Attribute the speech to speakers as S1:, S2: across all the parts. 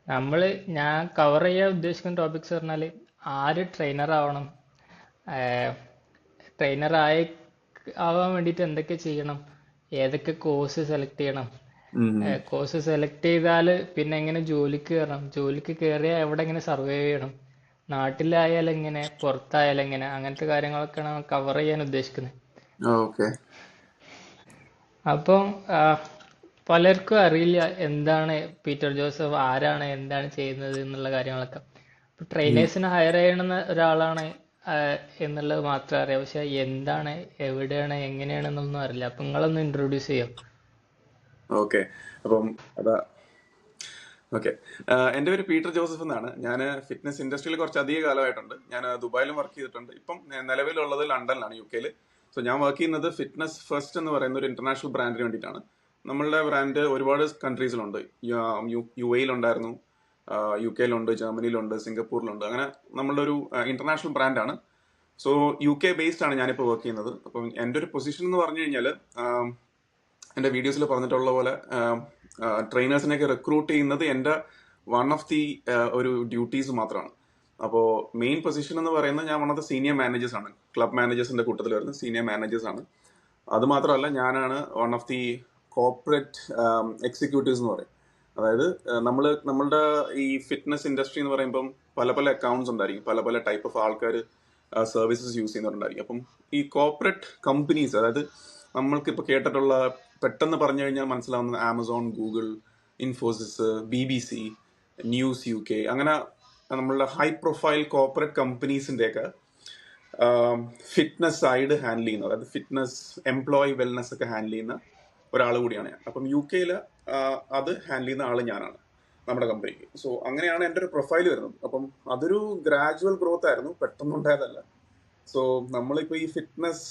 S1: നമ്മള് ഞാൻ കവർ ചെയ്യാൻ ഉദ്ദേശിക്കുന്ന ടോപ്പിക്സ് പറഞ്ഞാല് ആര് ട്രെയിനർ ആവണം, ട്രെയിനർ ആവാൻ വേണ്ടിയിട്ട് എന്തൊക്കെ ചെയ്യണം, ഏതൊക്കെ കോഴ്സ് സെലക്ട് ചെയ്യണം,
S2: ഉം.
S1: കോഴ്സ് സെലക്ട് ചെയ്താൽ പിന്നെ എങ്ങനെ ജോലിക്ക് കയറണം, ജോലിക്ക് കയറിയാൽ എവിടെ എങ്ങനെ സർവൈവ് ചെയ്യണം, നാട്ടിലായാലും എങ്ങനെ, പുറത്തായാലും എങ്ങനെ, അങ്ങനത്തെ കാര്യങ്ങളൊക്കെയാണ് കവർ ചെയ്യാൻ ഉദ്ദേശിക്കുന്നത്.
S2: ഓക്കെ.
S1: അപ്പം പലർക്കും അറിയില്ല എന്താണ് പീറ്റർ ജോസഫ്, ആരാണ്, എന്താണ് ചെയ്യുന്നത് എന്നുള്ള കാര്യങ്ങളൊക്കെ. ഇപ്പൊ ട്രെയിനേഴ്സിനെ ഹയർ ചെയ്യണമെന്ന ഒരാളാണ് എന്നുള്ളത് മാത്രമേ അറിയാം. പക്ഷെ എന്താണ്, എവിടെയാണ്, എങ്ങനെയാണെന്നൊന്നും അറിയില്ല. അപ്പൊ നിങ്ങളൊന്ന് ഇൻട്രൊഡ്യൂസ് ചെയ്യാം.
S2: ഓക്കെ. അപ്പം അതാ ഓക്കെ. എൻ്റെ പേര് പീറ്റർ ജോസഫ് എന്നാണ്. ഞാൻ ഫിറ്റ്നസ് ഇൻഡസ്ട്രിയിൽ കുറച്ച് അധിക കാലമായിട്ടുണ്ട്. ഞാൻ ദുബായിലും വർക്ക് ചെയ്തിട്ടുണ്ട്. ഇപ്പം നിലവിലുള്ളത് ലണ്ടനിലാണ്, UK-ൽ. സോ ഞാൻ വർക്ക് ചെയ്യുന്നത് ഫിറ്റ്നസ് ഫസ്റ്റ് എന്ന് പറയുന്ന ഒരു ഇന്റർനാഷണൽ ബ്രാൻഡിന് വേണ്ടിയിട്ടാണ്. നമ്മളുടെ ബ്രാൻഡ് ഒരുപാട് കൺട്രീസിലുണ്ട്. UAE-ലുണ്ടായിരുന്നു, UK-ലുണ്ട്, ജർമ്മനിയിലുണ്ട്, സിംഗപ്പൂരിലുണ്ട്. അങ്ങനെ നമ്മളുടെ ഒരു ഇന്റർനാഷണൽ ബ്രാൻഡാണ്. സോ UK ബേസ്ഡ് ആണ് ഞാനിപ്പോൾ വർക്ക് ചെയ്യുന്നത്. അപ്പം എൻ്റെ ഒരു പൊസിഷൻ എന്ന് പറഞ്ഞു കഴിഞ്ഞാൽ, എൻ്റെ വീഡിയോസിൽ പറഞ്ഞിട്ടുള്ള പോലെ ട്രെയിനേഴ്സിനെയൊക്കെ റിക്രൂട്ട് ചെയ്യുന്നത് എൻ്റെ വൺ ഓഫ് ദി ഒരു ഡ്യൂട്ടീസ് മാത്രമാണ്. അപ്പോൾ മെയിൻ പൊസിഷൻ എന്ന് പറയുന്നത് ഞാൻ one of the senior managers ആണ്. ക്ലബ് മാനേജേഴ്സിന്റെ കൂട്ടത്തിൽ വരുന്ന സീനിയർ മാനേജേഴ്സ് ആണ്. അത് മാത്രമല്ല, ഞാനാണ് one of the corporate executives എന്ന് പറയും. അതായത് നമ്മളുടെ ഈ ഫിറ്റ്നസ് ഇൻഡസ്ട്രി എന്ന് പറയുമ്പം പല പല അക്കൗണ്ട്സ് ഉണ്ടായിരിക്കും, പല പല ടൈപ്പ് ഓഫ് ആൾക്കാർ സർവീസസ് യൂസ് ചെയ്യുന്നവരുണ്ടായിരിക്കും. അപ്പം ഈ കോർപ്പറേറ്റ് കമ്പനീസ്, അതായത് നമ്മൾക്ക് ഇപ്പോൾ കേട്ടിട്ടുള്ള, പെട്ടെന്ന് പറഞ്ഞു കഴിഞ്ഞാൽ മനസ്സിലാവുന്ന Amazon, Google, Infosys, BBC, news UK, അങ്ങനെ നമ്മളുടെ ഹൈ പ്രൊഫൈൽ കോർപ്പറേറ്റ് കമ്പനീസിൻ്റെയൊക്കെ ഫിറ്റ്നസ് സൈഡ് ഹാൻഡിൽ ചെയ്യുന്നത്, അതായത് ഫിറ്റ്നസ് എംപ്ലോയി വെൽനെസ് ഒക്കെ ഹാൻഡിൽ ചെയ്യുന്ന ഒരാൾ കൂടിയാണ് ഞാൻ. അപ്പം UK-ൽ അത് ഹാൻഡിൽ ചെയ്യുന്ന ആൾ ഞാനാണ് നമ്മുടെ കമ്പനിക്ക്. സോ അങ്ങനെയാണ് എൻ്റെ ഒരു പ്രൊഫൈൽ വരുന്നത്. അപ്പം അതൊരു ഗ്രാജുവൽ ഗ്രോത്ത് ആയിരുന്നു, പെട്ടെന്നുണ്ടായതല്ല. സോ നമ്മളിപ്പോൾ ഈ ഫിറ്റ്നസ്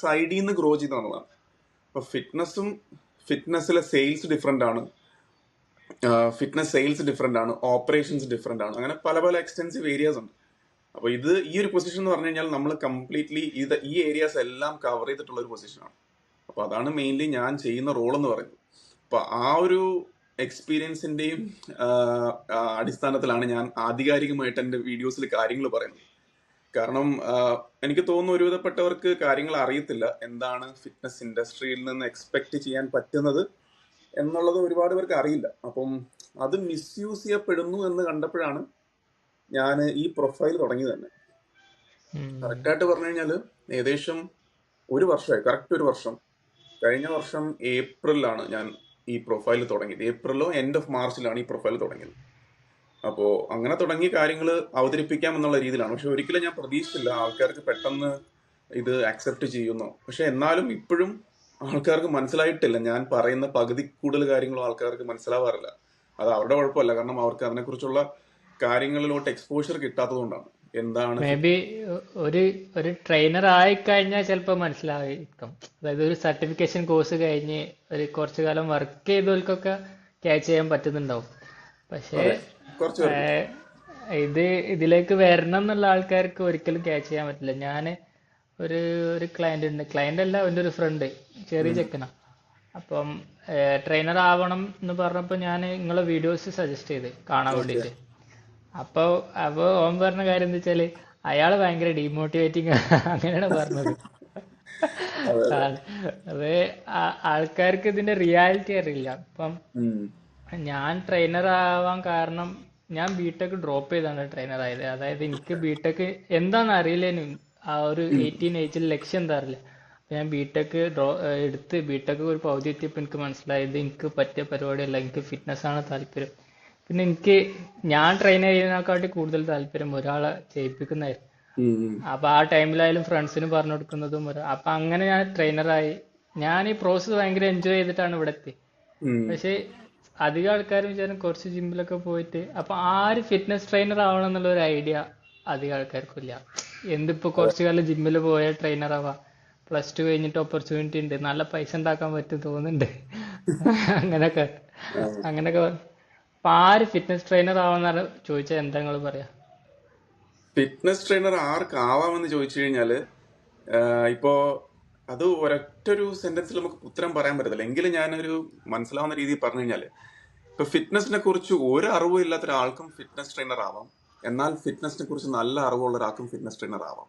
S2: സൈഡിൽ നിന്ന് ഗ്രോ ചെയ്ത് വന്നതാണ്. അപ്പൊ ഫിറ്റ്നസ്സിലെ സെയിൽസ് ഡിഫറെന്റ് ആണ്, ഫിറ്റ്നസ് സെയിൽസ് ഡിഫറെന്റ് ആണ്, ഓപ്പറേഷൻസ് ഡിഫറെന്റ് ആണ്. അങ്ങനെ പല പല എക്സ്റ്റെൻസീവ് ഏരിയാസ് ഉണ്ട്. അപ്പൊ ഈ ഒരു പൊസിഷൻ എന്ന് പറഞ്ഞു കഴിഞ്ഞാൽ നമ്മൾ കംപ്ലീറ്റ്ലി ഈ ഏരിയാസ് എല്ലാം കവർ ചെയ്തിട്ടുള്ള ഒരു പൊസിഷനാണ്. അപ്പൊ അതാണ് മെയിൻലി ഞാൻ ചെയ്യുന്ന റോൾ എന്ന് പറയുന്നത്. അപ്പൊ ആ ഒരു എക്സ്പീരിയൻസിന്റെയും അടിസ്ഥാനത്തിലാണ് ഞാൻ ആധികാരികമായിട്ട് എൻ്റെ വീഡിയോസിൽ കാര്യങ്ങൾ പറയുന്നത്. കാരണം എനിക്ക് തോന്നുന്നു ഒരുവിധപ്പെട്ടവർക്ക് കാര്യങ്ങൾ അറിയത്തില്ല, എന്താണ് ഫിറ്റ്നസ് ഇൻഡസ്ട്രിയിൽ നിന്ന് എക്സ്പെക്ട് ചെയ്യാൻ പറ്റുന്നത് എന്നുള്ളത് ഒരുപാട് പേർക്ക് അറിയില്ല. അപ്പം അത് മിസ്യൂസ് ചെയ്യപ്പെടുന്നു എന്ന് കണ്ടപ്പോഴാണ് ഞാൻ ഈ പ്രൊഫൈൽ തുടങ്ങിയത് തന്നെ. കറക്റ്റായിട്ട് പറഞ്ഞു കഴിഞ്ഞാൽ ഏകദേശം ഒരു വർഷമായി, കറക്റ്റ് ഒരു വർഷം. കഴിഞ്ഞ വർഷം ഏപ്രിലാണ് ഞാൻ ഈ പ്രൊഫൈൽ തുടങ്ങിയത്. ഏപ്രിലോ എൻഡ് ഓഫ് മാർച്ചിലാണ് ഈ പ്രൊഫൈൽ തുടങ്ങിയത്. അപ്പോൾ അങ്ങനെ തുടങ്ങിയ കാര്യങ്ങൾ അവതരിപ്പിക്കാം എന്നുള്ള രീതിയിലാണ്. പക്ഷെ ഒരിക്കലും ഞാൻ പ്രതീക്ഷിച്ചില്ല ആൾക്കാർക്ക് പെട്ടെന്ന് ഇത് അക്സെപ്റ്റ് ചെയ്യുന്നു. പക്ഷെ എന്നാലും ഇപ്പോഴും ആൾക്കാർക്ക് മനസ്സിലായിട്ടില്ല. ഞാൻ പറയുന്ന പകുതി കൂടുതൽ കാര്യങ്ങളും ആൾക്കാർക്ക് മനസ്സിലാവാറില്ല. അത് അവരുടെ കുഴപ്പമല്ല, കാരണം അവർക്ക് അതിനെക്കുറിച്ചുള്ള കാര്യങ്ങളിലോട്ട് എക്സ്പോഷർ കിട്ടാത്തതുകൊണ്ടാണ്. എന്താണ്
S1: മേ ബി ഒരു ഒരു ട്രെയിനർ ആയിക്കഴിഞ്ഞാൽ ചിലപ്പോൾ മനസ്സിലായിരിക്കും. അതായത് ഒരു സർട്ടിഫിക്കേഷൻ കോഴ്സ് കഴിഞ്ഞ് ഒരു കുറച്ചു കാലം വർക്ക് ചെയ്തവർക്കൊക്കെ ക്യാച്ച് ചെയ്യാൻ പറ്റുന്നുണ്ടാവും. പക്ഷേ
S2: അതെ, കുറച്ച് പേർക്ക്.
S1: ഏഹ്, ഇതിലേക്ക് വരണം എന്നുള്ള ആൾക്കാർക്ക് ഒരിക്കലും ക്യാച്ച് ചെയ്യാൻ പറ്റില്ല. ഞാൻ ഒരു ഒരു ക്ലയന്റ് ഉണ്ട്, ക്ലയന്റ് അല്ല, എൻ്റെ ഒരു ഫ്രണ്ട്, ചെറിയ ചെക്കനാ. അപ്പം ട്രെയിനർ ആവണം എന്ന് പറഞ്ഞപ്പോൾ ഞാൻ നിങ്ങളെ വീഡിയോസ് സജസ്റ്റ് ചെയ്ത് കാണാൻ
S2: ഓക്കെ.
S1: വേണ്ടിയിട്ട്. അപ്പൊ അപ്പൊ ഓൻ പറഞ്ഞ കാര്യം എന്താ വെച്ചാല് അയാള് ഭയങ്കര ഡീമോട്ടിവേറ്റിംഗ് അങ്ങനെയാണ് പറഞ്ഞത്.
S2: അതെ
S1: ആ,
S2: അതെ.
S1: അത് ആൾക്കാർക്ക് ഇതിന്റെ റിയാലിറ്റി അറിയില്ല. ഇപ്പം
S2: ഉം.
S1: ഞാൻ ട്രെയിനർ ആവാൻ കാരണം, ഞാൻ ബിടെക് ഡ്രോപ്പ് ചെയ്താണ് ട്രെയിനർ ആയത്. അതായത് എനിക്ക് ബിടെക് എന്താണെന്ന് അറിയില്ലേനു. ആ ഒരു 18 ഏജിൽ ലക്ഷ്യം എന്താ അറിയില്ല. അപ്പൊ ഞാൻ ബിടെക് എടുത്ത് ബിടെക് ഒരു പകുതി എത്തിയപ്പോൾ എനിക്ക് മനസ്സിലായത് എനിക്ക് പറ്റിയ പരിപാടിയല്ല, എനിക്ക് ഫിറ്റ്നസ് ആണ് താല്പര്യം. പിന്നെ എനിക്ക് ഞാൻ ട്രെയിൻ ചെയ്യുന്നതിനെക്കാട്ടി കൂടുതൽ താല്പര്യം ഒരാളെ ചെയ്യിപ്പിക്കുന്നതായിരുന്നു.
S2: ഉം.
S1: അപ്പൊ ആ ടൈമിലായാലും ഫ്രണ്ട്സിന് പറഞ്ഞു കൊടുക്കുന്നതും അപ്പൊ അങ്ങനെ ഞാൻ ട്രെയിനറായി. ഞാൻ ഈ പ്രോസസ്സ് ഭയങ്കര എൻജോയ് ചെയ്തിട്ടാണ് ഇവിടെ എത്തി.
S2: ഉം.
S1: പക്ഷെ അധികം ആൾക്കാരും വിചാരം കുറച്ച് ജിമ്മിലൊക്കെ പോയിട്ട്, അപ്പൊ ആര് ഫിറ്റ്നസ് ട്രെയിനർ ആവണം എന്നുള്ള ഒരു ഐഡിയ അധികം ആൾക്കാർക്കും ഇല്ല. എന്തിപ്പോ കുറച്ചു കാലം ജിമ്മിൽ പോയ ട്രെയിനർ ആവാം, +2 കഴിഞ്ഞിട്ട് ഓപ്പർച്യൂണിറ്റി ഉണ്ട്, നല്ല പൈസ ഉണ്ടാക്കാൻ പറ്റും തോന്നുന്നുണ്ട്. അങ്ങനൊക്കെ അങ്ങനൊക്കെ അപ്പൊ ആര് ഫിറ്റ്നസ് ട്രെയിനർ ആവാന്നാണ് ചോദിച്ചാൽ എന്താ നിങ്ങൾ പറയാ?
S2: ഫിറ്റ്നസ് ട്രെയിനർ ആർക്കാവാമെന്ന് ചോദിച്ചു കഴിഞ്ഞാല്, ഇപ്പോ അത് ഒരൊറ്റൊരു സെന്റൻസിൽ നമുക്ക് ഉത്തരം പറയാൻ പറ്റത്തില്ല. എങ്കിലും ഞാനൊരു മനസ്സിലാവുന്ന രീതിയിൽ പറഞ്ഞു കഴിഞ്ഞാല്, ഇപ്പൊ ഫിറ്റ്നസിനെ കുറിച്ച് ഒരു അറിവും ഇല്ലാത്ത ഒരാൾക്കും ഫിറ്റ്നസ് ട്രെയിനർ ആവാം. എന്നാൽ ഫിറ്റ്നസിനെ കുറിച്ച് നല്ല അറിവുള്ള ഒരാൾക്കും ഫിറ്റ്നസ് ട്രെയിനർ ആവാം.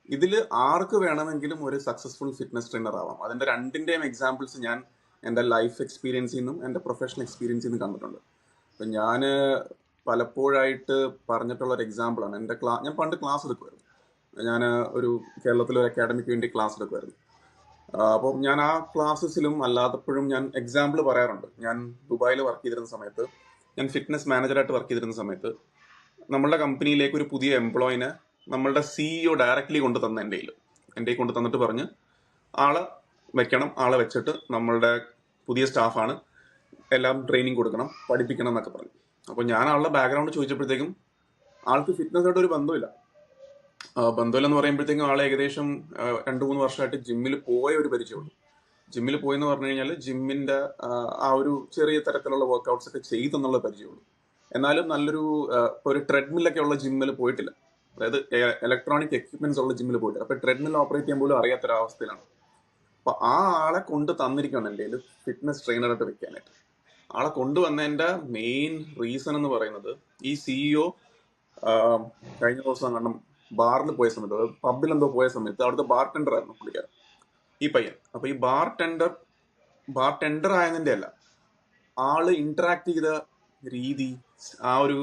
S2: ഇതിൽ ആർക്ക് വേണമെങ്കിലും ഒരു സക്സസ്ഫുൾ ഫിറ്റ്നസ് ട്രെയിനർ ആവാം. അതിന്റെ രണ്ടിന്റെയും എക്സാമ്പിൾസ് ഞാൻ എൻ്റെ ലൈഫ് എക്സ്പീരിയൻസിൽ നിന്നും എൻ്റെ പ്രൊഫഷണൽ എക്സ്പീരിയൻസിൽ നിന്നും കണ്ടിട്ടുണ്ട്. അപ്പൊ ഞാൻ പലപ്പോഴായിട്ട് പറഞ്ഞിട്ടുള്ള ഒരു എക്സാമ്പിളാണ് ഞാൻ പണ്ട് ക്ലാസ് എടുക്കുമായിരുന്നു. ഞാൻ ഒരു കേരളത്തിലെ ഒരു അക്കാഡമിക്ക് വേണ്ടി ക്ലാസ് എടുക്കുമായിരുന്നു. അപ്പം ഞാൻ ആ ക്ലാസ്സസിലും അല്ലാത്തപ്പോഴും ഞാൻ എക്സാമ്പിൾ പറയാറുണ്ട്. ഞാൻ ദുബായിൽ വർക്ക് ചെയ്തിരുന്ന സമയത്ത്, ഞാൻ ഫിറ്റ്നസ് മാനേജറായിട്ട് വർക്ക് ചെയ്തിരുന്ന സമയത്ത്, നമ്മളുടെ കമ്പനിയിലേക്ക് ഒരു പുതിയ എംപ്ലോയിനെ നമ്മളുടെ സിഇഒ ഡയറക്റ്റ്ലി കൊണ്ട് തന്ന എൻ്റെ കൊണ്ട് തന്നിട്ട് പറഞ്ഞ് ആളെ വെക്കണം, ആളെ വെച്ചിട്ട് നമ്മളുടെ പുതിയ സ്റ്റാഫാണ്, എല്ലാം ട്രെയിനിങ് കൊടുക്കണം, പഠിപ്പിക്കണം എന്നൊക്കെ പറഞ്ഞു. അപ്പോൾ ഞാൻ ആളുടെ ബാക്ക്ഗ്രൗണ്ട് ചോദിച്ചപ്പോഴത്തേക്കും ആൾക്ക് ഫിറ്റ്നസ്സായിട്ട് ഒരു ബന്ധമില്ല. ബന്ധമില്ലെന്ന് പറയുമ്പോഴത്തേക്കും ആൾ ഏകദേശം 2-3 വർഷമായിട്ട് ജിമ്മിൽ പോയ ഒരു പരിചയമുള്ളൂ. ജിമ്മിൽ പോയെന്ന് പറഞ്ഞു കഴിഞ്ഞാൽ ജിമ്മിന്റെ ആ ഒരു ചെറിയ തരത്തിലുള്ള വർക്കൗട്ട്സ് ഒക്കെ ചെയ്തെന്നുള്ള പരിചയമുള്ളൂ. എന്നാലും നല്ലൊരു ഒരു ട്രെഡ്മില്ലൊക്കെ ഉള്ള ജിമ്മിൽ പോയിട്ടില്ല. അതായത് ഇലക്ട്രോണിക് എക്യുപ്മെന്റ്സ് ഉള്ള ജിമ്മിൽ പോയിട്ടില്ല. അപ്പൊ ട്രെഡ്മിൽ ഓപ്പറേറ്റ് ചെയ്യാൻ പോലും അറിയാത്തൊരവസ്ഥയിലാണ്. അപ്പൊ ആ ആളെ കൊണ്ട് തന്നിരിക്കുകയാണ് എൻ്റെ കയ്യിൽ ഫിറ്റ്നസ് ട്രെയിനറായിട്ട് വെക്കാനായിട്ട്. ആളെ കൊണ്ടുവന്നതിന്റെ മെയിൻ റീസൺ എന്ന് പറയുന്നത്, ഈ സിഇഒ കഴിഞ്ഞ ദിവസം കണ്ടും ബാറിൽ പോയ സമയത്ത്, അതായത് പബ്ബിൽ എന്തോ പോയ സമയത്ത് അവിടുത്തെ ബാർ ടെൻഡർ ആയിരുന്നു പുള്ളിക്കാരൻ, ഈ പയ്യൻ. അപ്പൊ ഈ ബാർ ടെൻഡർ ആയതിന്റെ അല്ല, ആള് ഇന്ററാക്ട് ചെയ്ത രീതി, ആ ഒരു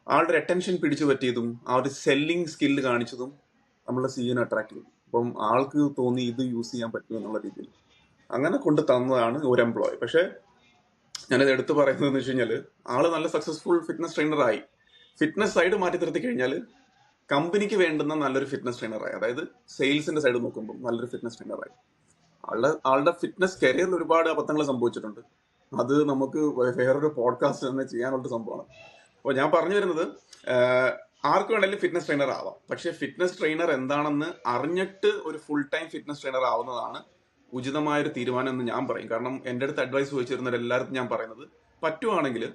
S2: ആളുടെ ഒരു അറ്റൻഷൻ പിടിച്ചു പറ്റിയതും ആ ഒരു സെല്ലിംഗ് സ്കില്ല് കാണിച്ചതും നമ്മളെ സിഇഒനെ അട്രാക്ട് ചെയ്തു. അപ്പം ആൾക്ക് തോന്നി ഇത് യൂസ് ചെയ്യാൻ പറ്റും എന്നുള്ള രീതിയിൽ അങ്ങനെ കൊണ്ട് തന്നതാണ് ഒരു എംപ്ലോയി. പക്ഷെ ഞാനത് എടുത്തു പറയുന്നതെന്ന് വെച്ച് കഴിഞ്ഞാൽ, ആള് നല്ല സക്സസ്ഫുൾ ഫിറ്റ്നസ് ട്രെയിനർ ആയി. ഫിറ്റ്നസ് സൈഡ് മാറ്റി നിർത്തി കഴിഞ്ഞാൽ കമ്പനിക്ക് വേണ്ടുന്ന നല്ലൊരു ഫിറ്റ്നസ് ട്രെയിനറായി. അതായത് സെയിൽസിന്റെ സൈഡ് നോക്കുമ്പോൾ നല്ലൊരു ഫിറ്റ്നസ് ട്രെയിനറായി. ആളുടെ ഫിറ്റ്നസ് കരിയറിൽ ഒരുപാട് അബദ്ധങ്ങൾ സംഭവിച്ചിട്ടുണ്ട്. അത് നമുക്ക് വേറൊരു പോഡ്കാസ്റ്റ് തന്നെ ചെയ്യാനുള്ള സംഭവമാണ്. അപ്പോൾ ഞാൻ പറഞ്ഞു വരുന്നത്, ആർക്ക് വേണമെങ്കിലും ഫിറ്റ്നസ് ട്രെയിനർ ആവാം. പക്ഷെ ഫിറ്റ്നസ് ട്രെയിനർ എന്താണെന്ന് അറിഞ്ഞിട്ട് ഒരു ഫുൾ ടൈം ഫിറ്റ്നസ് ട്രെയിനർ ആവുന്നതാണ് ഉചിതമായൊരു തീരുമാനം എന്ന് ഞാൻ പറയും. കാരണം എൻ്റെ അടുത്ത് അഡ്വൈസ് ചോദിച്ചിരുന്നവരെല്ലാവർക്കും ഞാൻ പറയുന്നത്, പറ്റുവാണെങ്കിൽ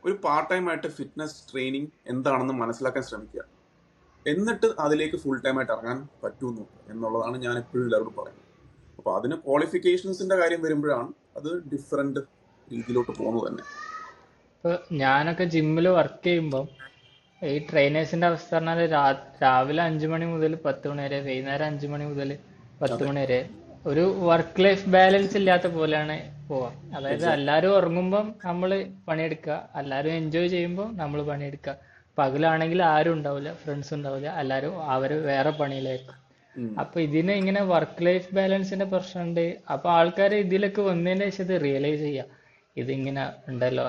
S2: ഒരു പാർട്ട് ടൈം ആയിട്ട് ഫിറ്റ്നസ് ട്രെയിനിങ് എന്താണെന്ന് മനസ്സിലാക്കാൻ ശ്രമിക്കുക. എന്നിട്ട് അതിലേക്ക് ഫുൾ ടൈം ആയിട്ട് ഇറങ്ങാൻ പറ്റുമെന്ന് എന്നുള്ളതാണ് ഞാൻ എപ്പോഴും എല്ലാവരോടും പറയുന്നത്. അപ്പോൾ അതിന് ക്വാളിഫിക്കേഷൻസിന്റെ കാര്യം വരുമ്പോഴാണ് അത് ഡിഫറെന്റ് രീതിയിലോട്ട് പോകുന്നത് തന്നെ.
S1: ഇപ്പൊ ഞാനൊക്കെ ജിമ്മിൽ വർക്ക് ചെയ്യുമ്പോൾ ഈ ട്രെയിനേഴ്സിന്റെ അവസ്ഥ പറഞ്ഞാൽ രാവിലെ 5 മണി മുതൽ 10 മണി വരെ, വൈകുന്നേരം 5 മണി മുതൽ 10 മണി വരെ ഒരു വർക്ക് ലൈഫ് ബാലൻസ് ഇല്ലാത്ത പോലെയാണ് പോവാ. അതായത് എല്ലാരും ഉറങ്ങുമ്പം നമ്മൾ പണിയെടുക്കുക, എല്ലാരും എൻജോയ് ചെയ്യുമ്പോൾ നമ്മൾ പണിയെടുക്കുക. പകലാണെങ്കിൽ ആരും ഉണ്ടാവില്ല, ഫ്രണ്ട്സ് ഉണ്ടാവില്ല, എല്ലാരും അവര് വേറെ പണിയിലായിരിക്കും. അപ്പൊ ഇതിന് ഇങ്ങനെ വർക്ക് ലൈഫ് ബാലൻസിന്റെ പ്രശ്നമുണ്ട്. അപ്പൊ ആൾക്കാർ ഇതിലൊക്കെ വന്നതിന് ശേഷം ഇത് റിയലൈസ് ചെയ്യാം, ഇതിങ്ങനെ ഉണ്ടല്ലോ,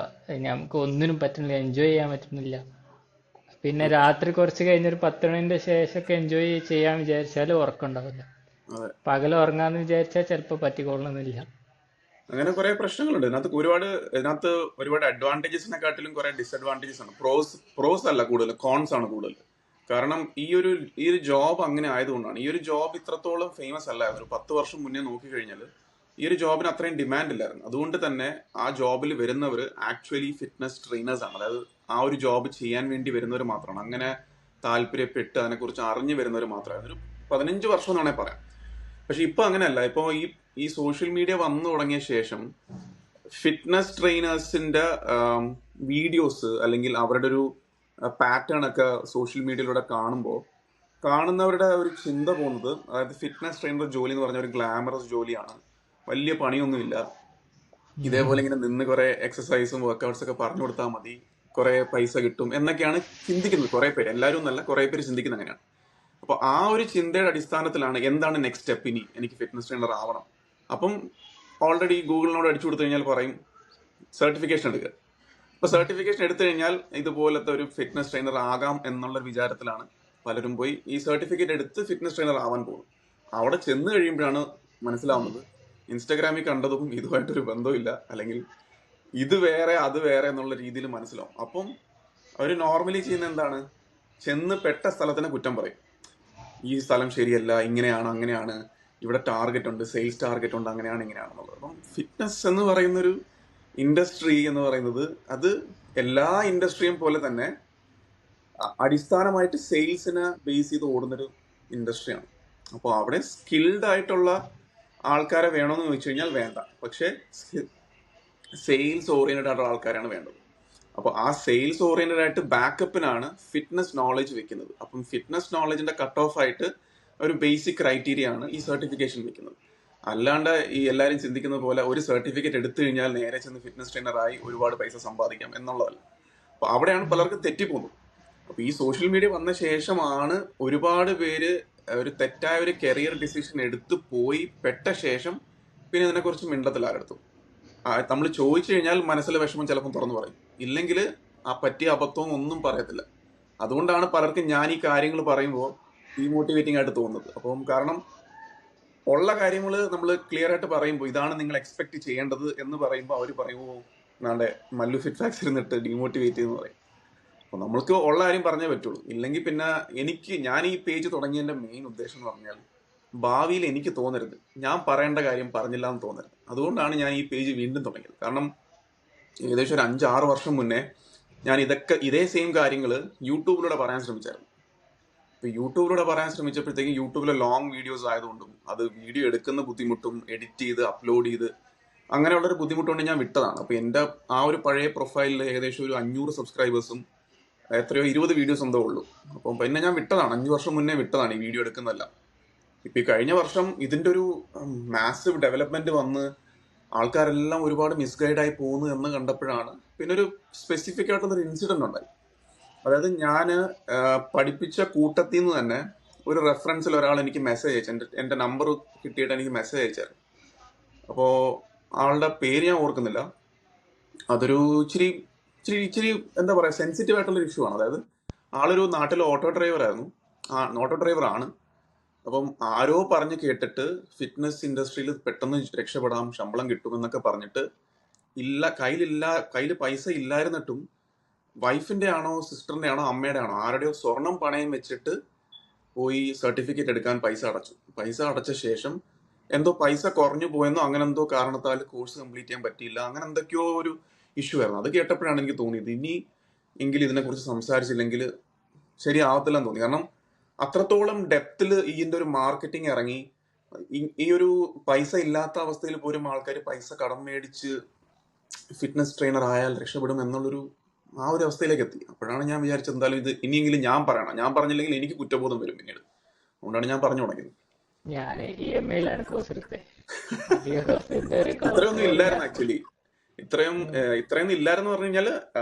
S1: നമുക്ക് ഒന്നിനും പറ്റുന്നില്ല, എൻജോയ് ചെയ്യാൻ പറ്റുന്നില്ല. പിന്നെ രാത്രി കുറച്ച് കഴിഞ്ഞൊരു 10 മണിന്റെ ശേഷമൊക്കെ എൻജോയ് ചെയ്യാൻ വിചാരിച്ചാൽ ഉറക്കം ഉണ്ടാവില്ല. പകൽ ഉറങ്ങാന്ന് വിചാരിച്ചാൽ ചിലപ്പോൾ പറ്റിക്കൊള്ളുന്നില്ല.
S2: അങ്ങനെ കുറെ പ്രശ്നങ്ങളുണ്ട് ഇതിനകത്ത്. ഒരുപാട് അഡ്വാൻറ്റേജസിനെക്കാട്ടിലും കുറെ ഡിസഡ്വാൻറ്റേജസ് ആണ്. പ്രോസ് അല്ല കൂടുതൽ, കോൺസ് ആണ് കൂടുതൽ. കാരണം ഈ ഒരു ജോബ് അങ്ങനെ ആയതുകൊണ്ടാണ്. ഈ ഒരു ജോബ് ഇത്രത്തോളം ഫേമസ് അല്ലായിരുന്നു. ഒരു 10 വർഷം മുന്നേ നോക്കിക്കഴിഞ്ഞാൽ ഈ ഒരു ജോബിന് അത്രയും ഡിമാൻഡ് ഇല്ലായിരുന്നു. അതുകൊണ്ട് തന്നെ ആ ജോബിൽ വരുന്നവർ ആക്ച്വലി ഫിറ്റ്നസ് ട്രെയിനേഴ്സ് ആണ്. അതായത് ആ ഒരു ജോബ് ചെയ്യാൻ വേണ്ടി വരുന്നവർ മാത്രമാണ്. അങ്ങനെ താല്പര്യപ്പെട്ട് അതിനെക്കുറിച്ച് അറിഞ്ഞു വരുന്നവർ മാത്രമാണ്. ഒരു 15 വർഷം എന്നാണേ പറയാം. പക്ഷെ ഇപ്പൊ അങ്ങനെയല്ല. ഇപ്പൊ ഈ സോഷ്യൽ മീഡിയ വന്നു തുടങ്ങിയ ശേഷം ഫിറ്റ്നസ് ട്രെയിനേഴ്സിന്റെ വീഡിയോസ് അല്ലെങ്കിൽ അവരുടെ ഒരു പാറ്റേൺ ഒക്കെ സോഷ്യൽ മീഡിയയിലൂടെ കാണുന്നവരുടെ ഒരു ചിന്ത പോകുന്നത്, അതായത് ഫിറ്റ്നസ് ട്രെയിനർ ജോലി എന്ന് പറഞ്ഞ ഒരു ഗ്ലാമറസ് ജോലിയാണ്, വലിയ പണിയൊന്നുമില്ല, ഇതേപോലെ ഇങ്ങനെ നിന്ന് കുറെ എക്സസൈസും വർക്കൗട്ട്സ് ഒക്കെ പറഞ്ഞു കൊടുത്താൽ മതി, കുറെ പൈസ കിട്ടും എന്നൊക്കെയാണ് ചിന്തിക്കുന്നത് കുറെ പേര്. എല്ലാവരും നല്ല കുറെ പേര് ചിന്തിക്കുന്നത് അങ്ങനെയാണ്. അപ്പൊ ആ ഒരു ചിന്തയുടെ അടിസ്ഥാനത്തിലാണ് എന്താണ് നെക്സ്റ്റ് സ്റ്റെപ്പ്, ഇനി എനിക്ക് ഫിറ്റ്നസ് ട്രെയിനർ ആവണം. അപ്പം ഓൾറെഡി ഗൂഗിളിനോട് അടിച്ചു കൊടുത്തു കഴിഞ്ഞാൽ പറയും സർട്ടിഫിക്കേഷൻ എടുക്കുക. അപ്പൊ സർട്ടിഫിക്കേഷൻ എടുത്തു കഴിഞ്ഞാൽ ഇതുപോലത്തെ ഒരു ഫിറ്റ്നസ് ട്രെയിനർ ആകാം എന്നുള്ള വിചാരത്തിലാണ് പലരും പോയി ഈ സർട്ടിഫിക്കറ്റ് എടുത്ത് ഫിറ്റ്നസ് ട്രെയിനർ ആവാൻ പോകും. അവിടെ ചെന്ന് കഴിയുമ്പോഴാണ് മനസ്സിലാവുന്നത് ഇൻസ്റ്റാഗ്രാമിൽ കണ്ടതും ഇതുമായിട്ടൊരു ബന്ധമില്ല, അല്ലെങ്കിൽ ഇത് വേറെ അത് വേറെ എന്നുള്ള രീതിയിൽ മനസ്സിലാവും. അപ്പം അവർ നോർമലി ചെയ്യുന്ന എന്താണ്, ചെന്ന് പെട്ട സ്ഥലത്തിനെ കുറ്റം പറയും. ഈ സ്ഥലം ശരിയല്ല, ഇങ്ങനെയാണ് അങ്ങനെയാണ്, ഇവിടെ ടാർഗറ്റ് ഉണ്ട്, സെയിൽസ് ടാർഗറ്റ് ഉണ്ട്, അങ്ങനെയാണ് ഇങ്ങനെയാണെന്നുള്ളത്. അപ്പം ഫിറ്റ്നസ് എന്ന് പറയുന്നൊരു ഇൻഡസ്ട്രി എന്ന് പറയുന്നത് അത് എല്ലാ ഇൻഡസ്ട്രിയും പോലെ തന്നെ അടിസ്ഥാനമായിട്ട് സെയിൽസിനെ ബേസ് ചെയ്ത് ഓടുന്നൊരു ഇൻഡസ്ട്രിയാണ്. അപ്പോൾ അവിടെ സ്കിൽഡ് ആയിട്ടുള്ള ആൾക്കാരെ വേണമെന്ന് ചോദിച്ചു കഴിഞ്ഞാൽ വേണ്ട. പക്ഷെ സെയിൽസ് ഓറിയന്റഡ് ആയിട്ടുള്ള ആൾക്കാരാണ് വേണ്ടത്. അപ്പോൾ ആ സെയിൽസ് ഓറിയന്റഡ് ആയിട്ട് ബാക്കപ്പിനാണ് ഫിറ്റ്നസ് നോളജ് വെക്കുന്നത്. അപ്പം ഫിറ്റ്നസ് നോളജിന്റെ കട്ട് ഓഫ് ആയിട്ട് ഒരു ബേസിക് ക്രൈറ്റീരിയ ആണ് ഈ സർട്ടിഫിക്കേഷൻ വെക്കുന്നത്. അല്ലാണ്ട് ഈ എല്ലാവരും ചിന്തിക്കുന്നത് പോലെ ഒരു സർട്ടിഫിക്കറ്റ് എടുത്തു കഴിഞ്ഞാൽ നേരെ ചെന്ന് ഫിറ്റ്നസ് ട്രെയിനറായി ഒരുപാട് പൈസ സമ്പാദിക്കാം എന്നുള്ളതല്ല. അപ്പൊ അവിടെയാണ് പലർക്കും തെറ്റിപ്പോകുന്നത്. അപ്പൊ ഈ സോഷ്യൽ മീഡിയ വന്ന ശേഷമാണ് ഒരുപാട് പേര് ഒരു തെറ്റായ ഒരു കരിയർ ഡിസിഷൻ എടുത്തു പോയി പെട്ട ശേഷം പിന്നെ ഇതിനെക്കുറിച്ച് മിണ്ടത്തിലാരെടുത്തു. നമ്മൾ ചോദിച്ചു കഴിഞ്ഞാൽ മനസ്സിലെ വിഷമം ചിലപ്പോൾ തുറന്നു പറയും, ഇല്ലെങ്കിൽ ആ പറ്റിയ അബദ്ധവും ഒന്നും പറയത്തില്ല. അതുകൊണ്ടാണ് പലർക്കും ഞാൻ ഈ കാര്യങ്ങൾ പറയുമ്പോൾ ഡീമോട്ടിവേറ്റിംഗ് ആയിട്ട് തോന്നുന്നത്. അപ്പം കാരണം ഉള്ള കാര്യങ്ങൾ നമ്മൾ ക്ലിയർ ആയിട്ട് പറയുമ്പോൾ ഇതാണ് നിങ്ങൾ എക്സ്പെക്ട് ചെയ്യേണ്ടത് എന്ന് പറയുമ്പോൾ അവർ പറയുമോ നാളെ മല്ലു ഫിറ്റ് ഫാക്സ് ഇരുന്നിട്ട് ഡീമോട്ടിവേറ്റ് ചെയ്യുന്ന പറയും. അപ്പോൾ നമ്മൾക്ക് ഉള്ള കാര്യം പറഞ്ഞേ പറ്റുള്ളൂ. ഇല്ലെങ്കിൽ പിന്നെ ഞാൻ ഈ പേജ് തുടങ്ങിയതിന്റെ മെയിൻ ഉദ്ദേശം എന്ന് പറഞ്ഞാൽ ഭാവിയിൽ എനിക്ക് തോന്നരുത്, ഞാൻ പറയേണ്ട കാര്യം പറഞ്ഞില്ല എന്ന് തോന്നരുത്. അതുകൊണ്ടാണ് ഞാൻ ഈ പേജ് വീണ്ടും തുടങ്ങിയത്. കാരണം ഏകദേശം ഒരു 5-6 വർഷം മുന്നേ ഞാൻ ഇതേ സെയിം കാര്യങ്ങൾ യൂട്യൂബിലൂടെ പറയാൻ ശ്രമിച്ചായിരുന്നു. ഇപ്പൊ യൂട്യൂബിലൂടെ പറയാൻ ശ്രമിച്ചപ്പോഴത്തേക്കും യൂട്യൂബിലെ ലോങ് വീഡിയോസ് ആയതുകൊണ്ടും അത് വീഡിയോ എടുക്കുന്ന ബുദ്ധിമുട്ടും എഡിറ്റ് ചെയ്ത് അപ്ലോഡ് ചെയ്ത് അങ്ങനെയുള്ളൊരു ബുദ്ധിമുട്ടുകൊണ്ട് ഞാൻ വിട്ടതാണ്. അപ്പൊ എൻ്റെ ആ ഒരു പഴയ പ്രൊഫൈലിൽ ഏകദേശം ഒരു 500 സബ്സ്ക്രൈബേഴ്സും എത്രയോ 20 വീഡിയോസ് എന്തോ ഉള്ളൂ. അപ്പം പിന്നെ ഞാൻ വിട്ടതാണ്, 5 വർഷം മുന്നേ വിട്ടതാണ് ഈ വീഡിയോ എടുക്കുന്നതല്ല. ഇപ്പൊ ഈ കഴിഞ്ഞ വർഷം ഇതിന്റെ ഒരു മാസീവ് ഡെവലപ്മെന്റ് വന്ന് ആൾക്കാരെല്ലാം ഒരുപാട് മിസ്ഗൈഡായി പോകുന്നു എന്ന് കണ്ടപ്പോഴാണ് പിന്നെ ഒരു സ്പെസിഫിക് ആയിട്ടുള്ളൊരു ഇൻസിഡന്റ് ഉണ്ടായി. അതായത് ഞാൻ പഠിപ്പിച്ച കൂട്ടത്തിൽ നിന്ന് തന്നെ ഒരു റെഫറൻസിൽ ഒരാൾ എനിക്ക് മെസ്സേജ് അയച്ചു, എൻ്റെ നമ്പർ കിട്ടിയിട്ട് എനിക്ക് മെസ്സേജ് അയച്ചായിരുന്നു. അപ്പോൾ ആളുടെ പേര് ഞാൻ ഓർക്കുന്നില്ല. അതൊരു ഇച്ചിരി ഇച്ചിരി ഇച്ചിരി എന്താ പറയുക, സെൻസിറ്റീവ് ആയിട്ടുള്ള ഇഷ്യൂ ആണ്. അതായത് ആളൊരു നാട്ടിലെ ഓട്ടോ ഡ്രൈവർ ആയിരുന്നു, ഓട്ടോ ഡ്രൈവർ ആണ്. അപ്പം ആരോ പറഞ്ഞ് കേട്ടിട്ട് ഫിറ്റ്നസ് ഇൻഡസ്ട്രിയിൽ പെട്ടെന്ന് രക്ഷപ്പെടാം, ശമ്പളം കിട്ടും എന്നൊക്കെ പറഞ്ഞിട്ട് കയ്യിൽ പൈസ ഇല്ലായിരുന്നിട്ടും വൈഫിന്റെ ആണോ സിസ്റ്ററിന്റെ ആണോ അമ്മയുടെ ആണോ ആരുടെയോ സ്വർണം പണയം വെച്ചിട്ട് പോയി സർട്ടിഫിക്കറ്റ് എടുക്കാൻ പൈസ അടച്ചു. പൈസ അടച്ച ശേഷം എന്തോ പൈസ കുറഞ്ഞു പോയെന്നോ അങ്ങനെ എന്തോ കാരണത്താൽ കോഴ്സ് കംപ്ലീറ്റ് ചെയ്യാൻ പറ്റിയില്ല, അങ്ങനെ എന്തൊക്കെയോ ഒരു ഇഷ്യൂ ആയിരുന്നു. അത് കേട്ടപ്പോഴാണ് എനിക്ക് തോന്നിയത് ഇനി എങ്കിലും ഇതിനെക്കുറിച്ച് സംസാരിച്ചില്ലെങ്കിൽ ശരിയാവത്തില്ലെന്ന് തോന്നി. കാരണം അത്രത്തോളം ഡെപ്തിൽ ഇതിന്റെ ഒരു മാർക്കറ്റിംഗ് ഇറങ്ങി. ഈ ഒരു പൈസ ഇല്ലാത്ത അവസ്ഥയിൽ പോലും ആൾക്കാർ പൈസ കടം മേടിച്ച് ഫിറ്റ്നസ് ട്രെയിനർ ആയാൽ രക്ഷപ്പെടും എന്നുള്ളൊരു ആ ഒരു അവസ്ഥയിലേക്ക് എത്തി. അപ്പോഴാണ് ഞാൻ വിചാരിച്ചത് എന്തായാലും ഇത് ഇനിയെങ്കിലും ഞാൻ പറയണം, ഞാൻ പറഞ്ഞില്ലെങ്കിൽ എനിക്ക് കുറ്റബോധം വരും പിന്നീട്. അതുകൊണ്ടാണ് ഞാൻ പറഞ്ഞു തുടങ്ങിയത്.
S1: ഞാൻ EMI കോഴ്സ് എടുത്തേ.
S2: ഇത്രയൊന്നും ഇല്ലായിരുന്നു ആക്ച്വലി. ഇത്രയൊന്നും ഇല്ലായിരുന്നു പറഞ്ഞു കഴിഞ്ഞാല്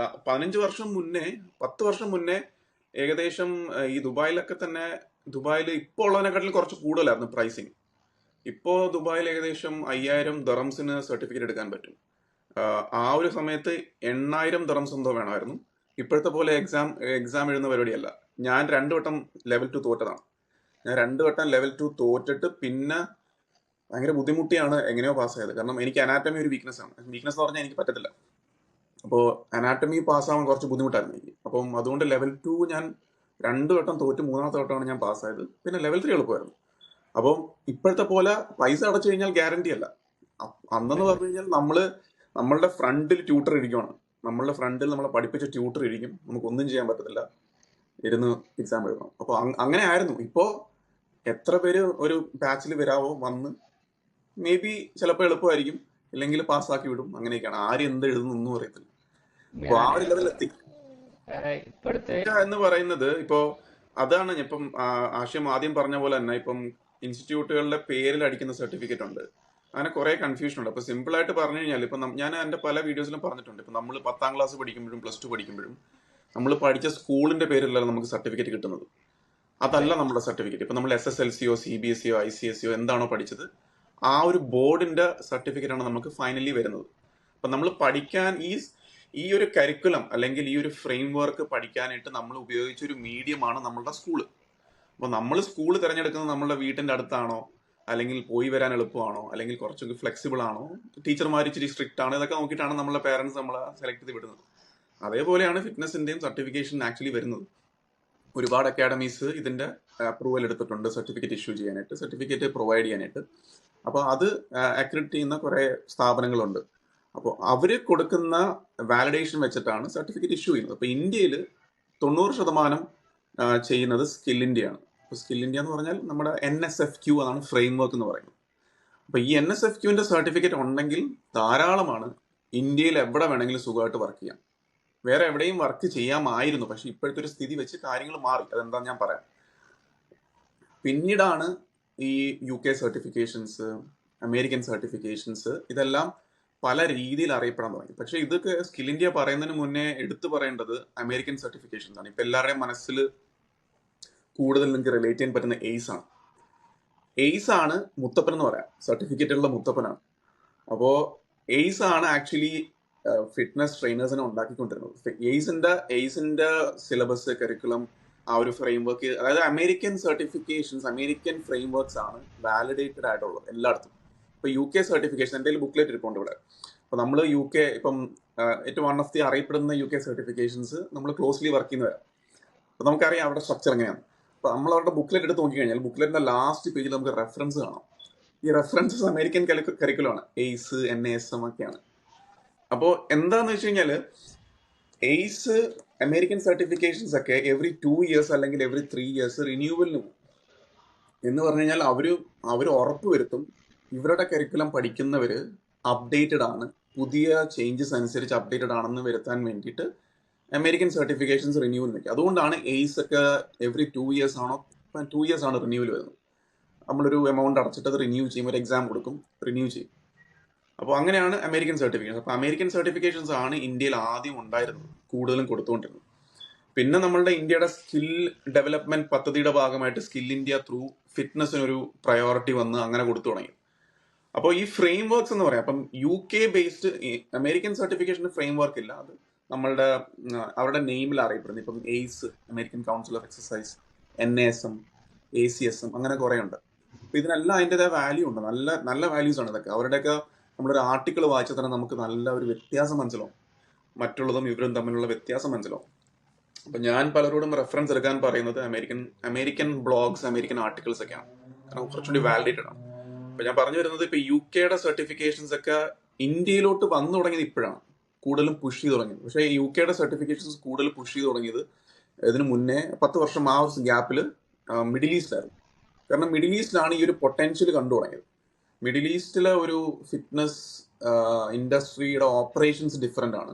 S2: 15 വർഷം മുന്നേ 10 വർഷം മുന്നേ ഏകദേശം ഈ ദുബായിലൊക്കെ തന്നെ, ദുബായിൽ ഇപ്പോൾ ഉള്ളതിനെക്കാട്ടിലും കുറച്ച് കൂടുതലായിരുന്നു പ്രൈസിങ്. ഇപ്പോൾ ദുബായിൽ ഏകദേശം 5000 ദറംസിന് സർട്ടിഫിക്കറ്റ് എടുക്കാൻ പറ്റും. ആ ഒരു സമയത്ത് 8000 ദറംസ് എന്തോ വേണമായിരുന്നു. ഇപ്പോഴത്തെ പോലെ എക്സാം എഴുതുന്ന പരിപാടിയല്ല. ഞാൻ 2 വട്ടം ലെവൽ 2 തോറ്റതാണ്. ഞാൻ 2 വട്ടം ലെവൽ 2 തോറ്റിട്ട് പിന്നെ ഭയങ്കര ബുദ്ധിമുട്ടിയാണ് എങ്ങനെയോ പാസ്സായത്. കാരണം എനിക്ക് അനാറ്റമി ഒരു വീക്ക്നെസ് ആണ്. വീക്ക്നെസ് എന്ന് പറഞ്ഞാൽ എനിക്ക് പറ്റത്തില്ല. അപ്പോൾ അനാറ്റമി പാസ്സാവാൻ കുറച്ച് ബുദ്ധിമുട്ടായിരുന്നു എനിക്ക്. അപ്പം അതുകൊണ്ട് ലെവൽ 2 ഞാൻ 2 വട്ടം തോറ്റ് 3ാമത്തെ വട്ടമാണ് ഞാൻ പാസ്സായത്. പിന്നെ ലെവൽ 3 എളുപ്പമായിരുന്നു. അപ്പം ഇപ്പോഴത്തെ പോലെ പൈസ അടച്ചു കഴിഞ്ഞാൽ ഗ്യാരണ്ടി അല്ല. അന്നെന്ന് പറഞ്ഞു കഴിഞ്ഞാൽ നമ്മളുടെ ഫ്രണ്ടിൽ ട്യൂട്ടർ ഇരിക്കുവാണ്. നമ്മളുടെ ഫ്രണ്ടിൽ നമ്മളെ പഠിപ്പിച്ച ട്യൂട്ടർ ഇരിക്കും, നമുക്കൊന്നും ചെയ്യാൻ പറ്റത്തില്ല, ഇരുന്ന് എക്സാം എഴുതണം. അപ്പോൾ അങ്ങനെ ആയിരുന്നു. ഇപ്പോൾ എത്ര പേര് ഒരു ബാച്ചിൽ വരാവോ വന്ന് മേ ബി ചിലപ്പോൾ എളുപ്പമായിരിക്കും, ഇല്ലെങ്കിൽ പാസ്സാക്കി വിടും. അങ്ങനെയൊക്കെയാണ്. ആര് എന്ത് എഴുതുന്നു ഒന്നും അറിയത്തില്ല. അപ്പൊ ആ ഒരു ലെവലെത്തി എന്ന് പറയുന്നത്. ഇപ്പോ അതാണ് ഇപ്പം ആശയം ആദ്യം പറഞ്ഞ പോലെ തന്നെ ഇപ്പം ഇൻസ്റ്റിറ്റ്യൂട്ടുകളുടെ പേരിൽ അടിക്കുന്ന സർട്ടിഫിക്കറ്റ് ഉണ്ട്. അങ്ങനെ കുറെ കൺഫ്യൂഷൻ ഉണ്ട്. അപ്പൊ സിമ്പിൾ ആയിട്ട് പറഞ്ഞു കഴിഞ്ഞാൽ ഇപ്പൊ ഞാൻ എന്റെ പല വീഡിയോസിലും പറഞ്ഞിട്ടുണ്ട്, ഇപ്പൊ നമ്മൾ 10ാം ക്ലാസ് പഠിക്കുമ്പോഴും പ്ലസ് 2 പഠിക്കുമ്പോഴും നമ്മൾ പഠിച്ച സ്കൂളിന്റെ പേരിലല്ല നമുക്ക് സർട്ടിഫിക്കറ്റ് കിട്ടുന്നത്. അതല്ല നമ്മുടെ സർട്ടിഫിക്കറ്റ്. ഇപ്പൊ നമ്മൾ SSLCയോ CBSEയോ ICSEയോ എന്താണോ പഠിച്ചത് ആ ഒരു ബോർഡിന്റെ സർട്ടിഫിക്കറ്റ് ആണ് നമുക്ക് ഫൈനലി വരുന്നത്. അപ്പൊ നമ്മൾ പഠിക്കാൻ ഈ ഒരു കരിക്കുലം അല്ലെങ്കിൽ ഈ ഒരു ഫ്രെയിം വർക്ക് പഠിക്കാനായിട്ട് നമ്മൾ ഉപയോഗിച്ച ഒരു മീഡിയമാണ് നമ്മളുടെ സ്കൂള്. അപ്പൊ നമ്മൾ സ്കൂൾ തിരഞ്ഞെടുക്കുന്നത് നമ്മളുടെ വീട്ടിന്റെ അടുത്താണോ, അല്ലെങ്കിൽ പോയി വരാൻ എളുപ്പമാണോ, അല്ലെങ്കിൽ കുറച്ചൊക്കെ ഫ്ലെക്സിബിൾ ആണോ, ടീച്ചർമാർ ഇച്ചിരി സ്ട്രിക്റ്റ് ആണ്, ഇതൊക്കെ നോക്കിയിട്ടാണ് നമ്മളെ പേരൻസ് നമ്മളെ സെലക്ട് ചെയ്ത് വിടുന്നത്. അതേപോലെയാണ് ഫിറ്റ്നസിന്റെയും സർട്ടിഫിക്കേഷൻ ആക്ച്വലി വരുന്നത്. ഒരുപാട് അക്കാഡമീസ് ഇതിന്റെ അപ്രൂവൽ എടുത്തിട്ടുണ്ട് സർട്ടിഫിക്കറ്റ് ഇഷ്യൂ ചെയ്യാനായിട്ട്, സർട്ടിഫിക്കറ്റ് പ്രൊവൈഡ് ചെയ്യാനായിട്ട്. അപ്പോൾ അത് അക്രിഡിറ്റ് ചെയ്യുന്ന കുറെ സ്ഥാപനങ്ങളുണ്ട്. അപ്പോൾ അവര് കൊടുക്കുന്ന വാലിഡേഷൻ വെച്ചിട്ടാണ് സർട്ടിഫിക്കറ്റ് ഇഷ്യൂ ചെയ്യുന്നത്. അപ്പോൾ ഇന്ത്യയിൽ 90% ചെയ്യുന്നത് സ്കിൽ ഇന്ത്യയാണ്. അപ്പോൾ സ്കിൽ ഇന്ത്യ എന്ന് പറഞ്ഞാൽ നമ്മുടെ NSFQ അതാണ് ഫ്രെയിം വർക്ക് എന്ന് പറയുന്നത്. അപ്പോൾ ഈ NSFQന്റെ സർട്ടിഫിക്കറ്റ് ഉണ്ടെങ്കിൽ ധാരാളമാണ് ഇന്ത്യയിൽ എവിടെ വേണമെങ്കിലും സുഖമായിട്ട് വർക്ക് ചെയ്യാം. വേറെ എവിടെയും വർക്ക് ചെയ്യാമായിരുന്നു, പക്ഷെ ഇപ്പോഴത്തെ ഒരു സ്ഥിതി വെച്ച് കാര്യങ്ങൾ മാറി. അതെന്താ ഞാൻ പറയാം. പിന്നീടാണ് ഈ UK സർട്ടിഫിക്കേഷൻസ്, അമേരിക്കൻ സർട്ടിഫിക്കേഷൻസ് ഇതെല്ലാം പല രീതിയിൽ അറിയപ്പെടാൻ തുടങ്ങി. പക്ഷെ ഇതൊക്കെ സ്കിൽ ഇന്ത്യ പറയുന്നതിന് മുന്നേ എടുത്തു പറയേണ്ടത് അമേരിക്കൻ സർട്ടിഫിക്കേഷൻസ് ആണ്. ഇപ്പൊ എല്ലാവരുടെയും മനസ്സിൽ കൂടുതൽ നിങ്ങൾക്ക് റിലേറ്റ് ചെയ്യാൻ പറ്റുന്ന എയ്സ് ആണ്. എയ്സ് ആണ് മുത്തപ്പൻ എന്ന് പറയാം, സർട്ടിഫിക്കറ്റുള്ള മുത്തപ്പനാണ്. അപ്പോൾ എയ്സ് ആണ് ആക്ച്വലി ഫിറ്റ്നസ് ട്രെയിനേഴ്സിനെ ഉണ്ടാക്കിക്കൊണ്ടിരുന്നത്. എയ്സിന്റെ സിലബസ്, കരിക്കുലം, ആ ഒരു ഫ്രെയിം വർക്ക്, അതായത് American certifications, American frame works ആണ് വാലിഡേറ്റഡ് ആയിട്ടുള്ളത് എല്ലായിടത്തും. ഇപ്പൊ UK സർട്ടിഫിക്കേഷൻ എൻ്റെ ബുക്ക്ലെറ്റ് ഇരിപ്പുണ്ട് ഇവിടെ. അപ്പൊ നമ്മൾ UK ഇപ്പം ഏറ്റവും വൺ ഓഫ് ദി അറിയപ്പെടുന്ന UK സർട്ടിഫിക്കേഷൻസ് നമ്മൾ ക്ലോസ്ലി വർക്ക് ചെയ്യുന്നവരാണ്. അപ്പൊ നമുക്കറിയാം അവരുടെ സ്ട്രക്ചർ എങ്ങനെയാണ്. അപ്പൊ നമ്മൾ അവരുടെ ബുക്ക്ലെറ്റ് എടുത്ത് നോക്കിക്കഴിഞ്ഞാൽ ബുക്ക്ലെറ്റിന്റെ ലാസ്റ്റ് പേജിൽ നമുക്ക് റെഫറൻസ് കാണാം. ഈ റെഫറൻസസ് അമേരിക്കൻ കരിക്കുലമാണ്, എയ്സ്, NASM ഒക്കെയാണ്. അപ്പോൾ എന്താന്ന് വെച്ച് കഴിഞ്ഞാൽ എയ്സ്, അമേരിക്കൻ സർട്ടിഫിക്കേഷൻസ് ഒക്കെ എവറി 2 years അല്ലെങ്കിൽ എവറി 3 years റിന്യൂവലിന് പോകും. എന്ന് പറഞ്ഞു കഴിഞ്ഞാൽ അവർ ഉറപ്പ് വരുത്തും ഇവരുടെ കരിക്കുലം പഠിക്കുന്നവർ അപ്ഡേറ്റഡ് ആണ്, പുതിയ ചേഞ്ചസ് അനുസരിച്ച് അപ്ഡേറ്റഡ് ആണെന്ന് വരുത്താൻ വേണ്ടിയിട്ട് അമേരിക്കൻ സർട്ടിഫിക്കേഷൻസ് റിന്യൂവൽ നിൽക്കുക. അതുകൊണ്ടാണ് എയ്സ് ഒക്കെ എവറി 2 years ആണോ 2 years ആണ് റിന്യൂവൽ വരുന്നത്. നമ്മളൊരു എമൗണ്ട് അടച്ചിട്ട് അത് റിന്യൂ ചെയ്യും, ഒരു എക്സാം കൊടുക്കും, റിന്യൂ ചെയ്യും. അപ്പോൾ അങ്ങനെയാണ് അമേരിക്കൻ സർട്ടിഫിക്കേഷൻ. അപ്പോൾ അമേരിക്കൻ സർട്ടിഫിക്കേഷൻസ് ആണ് ഇന്ത്യയിൽ ആദ്യം ഉണ്ടായിരുന്നത്, കൂടുതലും കൊടുത്തുകൊണ്ടിരുന്നത്. പിന്നെ നമ്മളുടെ ഇന്ത്യയുടെ സ്കിൽ ഡെവലപ്മെന്റ് പദ്ധതിയുടെ ഭാഗമായിട്ട് സ്കിൽ ഇന്ത്യ ത്രൂ ഫിറ്റ്നസിനൊരു പ്രയോറിറ്റി വന്ന് അങ്ങനെ കൊടുത്തു തുടങ്ങി. അപ്പോൾ ഈ ഫ്രെയിം വർക്ക്സ് എന്ന് പറയാം, അപ്പം UK ബേസ്ഡ് അമേരിക്കൻ സർട്ടിഫിക്കേഷന് ഫ്രെയിം വർക്ക് ഇല്ല, അത് നമ്മളുടെ അവരുടെ നെയിമിൽ അറിയപ്പെടുന്നത്. ഇപ്പം ACE, American council of exercise, NASM, ACSM, അങ്ങനെ കുറേ ഉണ്ട്. അപ്പൊ ഇതിനെല്ലാം അതിൻ്റെതായ വാല്യൂ ഉണ്ട്, നല്ല നല്ല വാല്യൂസ് ആണ് ഇതൊക്കെ. അവരുടെയൊക്കെ നമ്മളൊരു ആർട്ടിക്കിൾ വായിച്ചാൽ തന്നെ നമുക്ക് നല്ല ഒരു വ്യത്യാസം മനസ്സിലാവും, മറ്റുള്ളതും ഇവരും തമ്മിലുള്ള വ്യത്യാസം മനസ്സിലാവും. അപ്പൊ ഞാൻ പലരോടും റെഫറൻസ് എടുക്കാൻ പറയുന്നത് അമേരിക്കൻ ബ്ലോഗ്സ്, അമേരിക്കൻ ആർട്ടിക്കിൾസ് ഒക്കെയാണ്, കാരണം കുറച്ചുകൂടി വാലിഡേറ്റഡ് ആണ്. അപ്പൊ ഞാൻ പറഞ്ഞു വരുന്നത് ഇപ്പൊ UKയുടെ സർട്ടിഫിക്കേഷൻസ് ഒക്കെ ഇന്ത്യയിലോട്ട് വന്നു തുടങ്ങിയത് ഇപ്പോഴാണ് കൂടുതലും പുഷ് ചെയ്ത് തുടങ്ങിയത്. പക്ഷേ UKയുടെ സർട്ടിഫിക്കേഷൻസ് കൂടുതൽ പുഷ് ചെയ്ത് തുടങ്ങിയത് ഇതിനു മുന്നേ 10 വർഷം ആ ഒരു ഗ്യാപ്പിൽ മിഡിൽ ഈസ്റ്റിലായിരുന്നു. കാരണം മിഡിൽ ഈസ്റ്റിലാണ് ഈ ഒരു പൊട്ടൻഷ്യൽ കണ്ടു തുടങ്ങിയത്. മിഡിൽ ഈസ്റ്റിലെ ഒരു ഫിറ്റ്നസ് ഇൻഡസ്ട്രിയുടെ ഓപ്പറേഷൻസ് ഡിഫറെൻ്റ് ആണ്,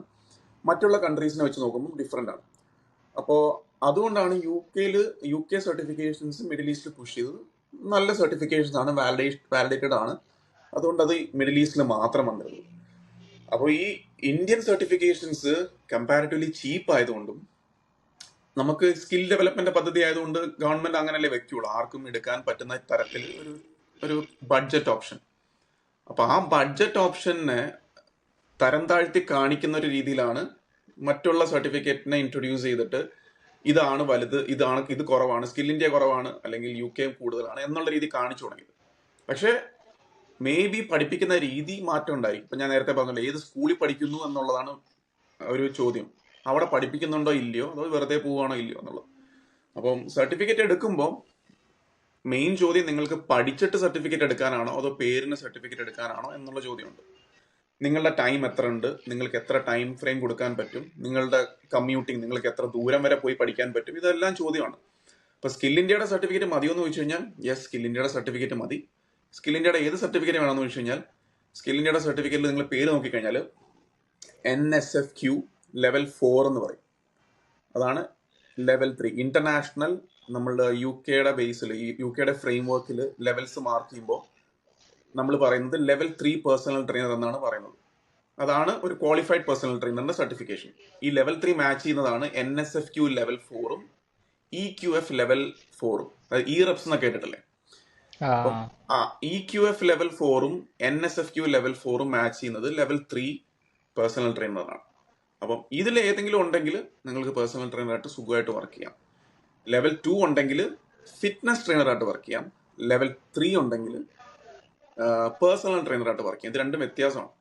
S2: മറ്റുള്ള കൺട്രീസിനെ വെച്ച് നോക്കുമ്പോൾ ഡിഫറെൻ്റ് ആണ്. അപ്പോൾ അതുകൊണ്ടാണ് UK സർട്ടിഫിക്കേഷൻസ് മിഡിൽ ഈസ്റ്റിൽ പുഷ് ചെയ്തത്. നല്ല സർട്ടിഫിക്കേഷൻസ് ആണ്, വാലിഡേറ്റഡ് ആണ്, അതുകൊണ്ട് അത് മിഡിൽ ഈസ്റ്റിൽ മാത്രം വന്നിരുന്നു. അപ്പോൾ ഈ ഇന്ത്യൻ സർട്ടിഫിക്കേഷൻസ് കമ്പാരിറ്റീവ്ലി ചീപ്പ് ആയതുകൊണ്ടും നമുക്ക് സ്കിൽ ഡെവലപ്മെന്റ് പദ്ധതി ആയതുകൊണ്ട് ഗവൺമെന്റ് അങ്ങനെയല്ലേ വെക്കുള്ളൂ, ആർക്കും എടുക്കാൻ പറ്റുന്ന തരത്തിൽ ഒരു ബഡ്ജറ്റ് ഓപ്ഷൻ. അപ്പൊ ആ ബഡ്ജറ്റ് ഓപ്ഷനെ തരം താഴ്ത്തി കാണിക്കുന്ന ഒരു രീതിയിലാണ് മറ്റുള്ള സർട്ടിഫിക്കറ്റിനെ ഇൻട്രൊഡ്യൂസ് ചെയ്തിട്ട് ഇതാണ് വലുത്, ഇത് കുറവാണ്, സ്കിൽ ഇന്ത്യ കുറവാണ്, അല്ലെങ്കിൽ UK കൂടുതലാണ് എന്നുള്ള രീതി കാണിച്ചു തുടങ്ങിയത്. പക്ഷെ മേ ബി പഠിപ്പിക്കുന്ന രീതി മാറ്റം ഉണ്ടായി. ഇപ്പൊ ഞാൻ നേരത്തെ പറഞ്ഞല്ലോ, ഏത് സ്കൂളിൽ പഠിക്കുന്നു എന്നുള്ളതാണ് ഒരു ചോദ്യം. അവിടെ പഠിപ്പിക്കുന്നുണ്ടോ ഇല്ലയോ, അതോ വെറുതെ പോവുകയാണോ ഇല്ലയോ എന്നുള്ളത്. അപ്പം സർട്ടിഫിക്കറ്റ് എടുക്കുമ്പോൾ മെയിൻ ചോദ്യം നിങ്ങൾക്ക് പഠിച്ചിട്ട് സർട്ടിഫിക്കറ്റ് എടുക്കാനാണോ അതോ പേരിന് സർട്ടിഫിക്കറ്റ് എടുക്കാനാണോ എന്നുള്ള ചോദ്യമുണ്ട്. നിങ്ങളുടെ ടൈം എത്ര ഉണ്ട്, നിങ്ങൾക്ക് എത്ര ടൈം ഫ്രെയിം കൊടുക്കാൻ പറ്റും, നിങ്ങളുടെ കമ്മ്യൂട്ടിങ്, നിങ്ങൾക്ക് എത്ര ദൂരം വരെ പോയി പഠിക്കാൻ പറ്റും, ഇതെല്ലാം ചോദ്യമാണ്. ഇപ്പൊ സ്കിൽ ഇന്ത്യയുടെ സർട്ടിഫിക്കറ്റ് മതിയോ എന്ന് ചോദിച്ചു കഴിഞ്ഞാൽ യെസ്, സ്കിൽ ഇന്ത്യയുടെ സർട്ടിഫിക്കറ്റ് മതി. സ്കിൽ ഇന്ത്യയുടെ ഏത് സർട്ടിഫിക്കറ്റ് വേണമെന്ന് ചോദിച്ചു കഴിഞ്ഞാൽ സ്കിൽ ഇന്ത്യയുടെ സർട്ടിഫിക്കറ്റിൽ നിങ്ങൾ പേര് നോക്കിക്കഴിഞ്ഞാൽ NSFQ ലെവൽ 4 എന്ന് പറയും. അതാണ് ലെവൽ 3 ഇന്റർനാഷണൽ. നമ്മളുടെ UKയുടെ ബേസിൽ, UKയുടെ ഫ്രെയിം വർക്കിൽ ലെവൽസ് മാർക്ക് ചെയ്യുമ്പോൾ നമ്മൾ പറയുന്നത് ലെവൽ 3 പേഴ്സണൽ ട്രെയിനർ എന്നാണ് പറയുന്നത്. അതാണ് ഒരു ക്വാളിഫൈഡ് പേഴ്സണൽ ട്രെയിനറിന്റെ സർട്ടിഫിക്കേഷൻ. ഈ ലെവൽ 3 മാച്ച് ചെയ്യുന്നതാണ് NSFQ ലെവൽ 4ഉം EQF ലെവൽ 4ഉം. അതായത് EREPS എന്ന് കേട്ടിട്ടില്ലേ? EQF ലെവൽ 4ഉം NSFQ ലെവൽ 4ഉം മാച്ച് ചെയ്യുന്നത് ലെവൽ 3 പേഴ്സണൽ ട്രെയിനറാണ്. അപ്പം ഇതിൽ ഏതെങ്കിലും ഉണ്ടെങ്കിൽ നിങ്ങൾക്ക് പേഴ്സണൽ ട്രെയിനറായിട്ട് സുഖമായിട്ട് വർക്ക് ചെയ്യാം. ലെവൽ 2 ഉണ്ടെങ്കിൽ ഫിറ്റ്നസ് ട്രെയിനറായിട്ട് വർക്ക് ചെയ്യാം. ലെവൽ 3 ഉണ്ടെങ്കിൽ പേഴ്സണൽ ട്രെയിനറായിട്ട് വർക്ക് ചെയ്യാം. ഇത് രണ്ടും വ്യത്യാസമാണ്.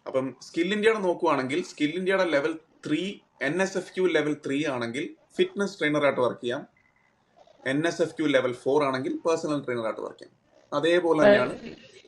S2: അപ്പം സ്കിൽ ഇന്ത്യയുടെ നോക്കുവാണെങ്കിൽ സ്കിൽ ഇന്ത്യയുടെ ലെവൽ 3 NSFQ ലെവൽ 3 ആണെങ്കിൽ ഫിറ്റ്നസ് ട്രെയിനറായിട്ട് വർക്ക് ചെയ്യാം. NSFQ ലെവൽ 4 ആണെങ്കിൽ പേഴ്സണൽ ട്രെയിനറായിട്ട് വർക്ക് ചെയ്യാം. അതേപോലെ തന്നെയാണ്